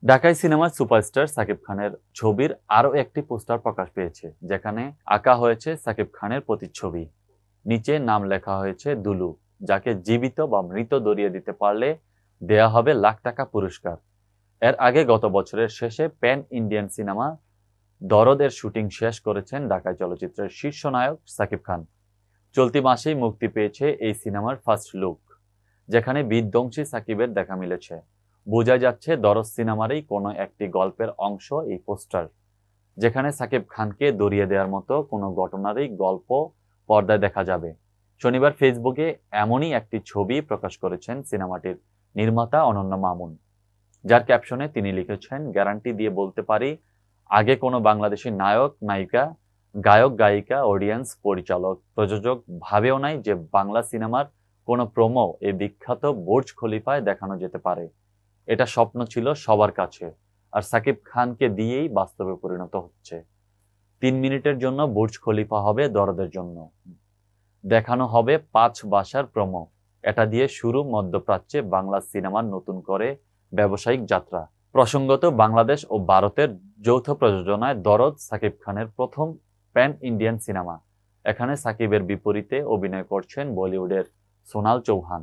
ঢাকাই সিনেমার সুপারস্টার সাকিব খানের ছবির আরও একটি পোস্টার প্রকাশ পেয়েছে, যেখানে আঁকা হয়েছে সাকিব খানের প্রতিচ্ছবি। নিচে নাম লেখা হয়েছে দুলু, যাকে জীবিত বা মৃত ধরিয়ে দিতে পারলে দেয়া হবে লাখ টাকা পুরস্কার। এর আগে গত বছরের শেষে প্যান ইন্ডিয়ান সিনেমা দরদের শুটিং শেষ করেছেন ঢাকাই চলচ্চিত্রের শীর্ষ নায়ক সাকিব খান। চলতি মাসেই মুক্তি পেয়েছে এই সিনেমার ফার্স্ট লুক, যেখানে বিধ্বংসী সাকিবের দেখা মিলেছে। বোঝা যাচ্ছে দরদ সিনেমারই কোনো একটি গল্পের অংশ এই পোস্টার, যেখানে সাকিব খানকে দরিয়ে দেওয়ার মতো কোনো ঘটনারই গল্প পর্দায় দেখা যাবে। শনিবার ফেসবুকে এমনই একটি ছবি প্রকাশ করেছেন সিনেমাটির নির্মাতা অনন্য মামুন, যার ক্যাপশনে তিনি লিখেছেন, গ্যারান্টি দিয়ে বলতে পারি আগে কোনো বাংলাদেশি নায়ক নায়িকা, গায়ক গায়িকা, অডিয়েন্স, পরিচালক, প্রযোজক ভাবেও নাই যে বাংলা সিনেমার কোনো প্রোমো এই বিখ্যাত বুর্জ খলিফায় দেখানো যেতে পারে। এটা স্বপ্ন ছিল সবার কাছে, আর সাকিব খানকে দিয়েই বাস্তবে পরিণত হচ্ছে। 3 মিনিটের জন্য বুর্জ খলিফা হবে দরদের জন্য, দেখানো হবে 5 ভাষার প্রোমো। এটা দিয়ে শুরু মধ্যপ্রাচ্যে বাংলা সিনেমার নতুন করে ব্যবসায়িক যাত্রা। প্রসঙ্গত, বাংলাদেশ ও ভারতের যৌথ প্রযোজনায় দরদ সাকিব খানের প্রথম প্যান ইন্ডিয়ান সিনেমা। এখানে সাকিবের বিপরীতে অভিনয় করছেন বলিউডের সোনাল চৌহান।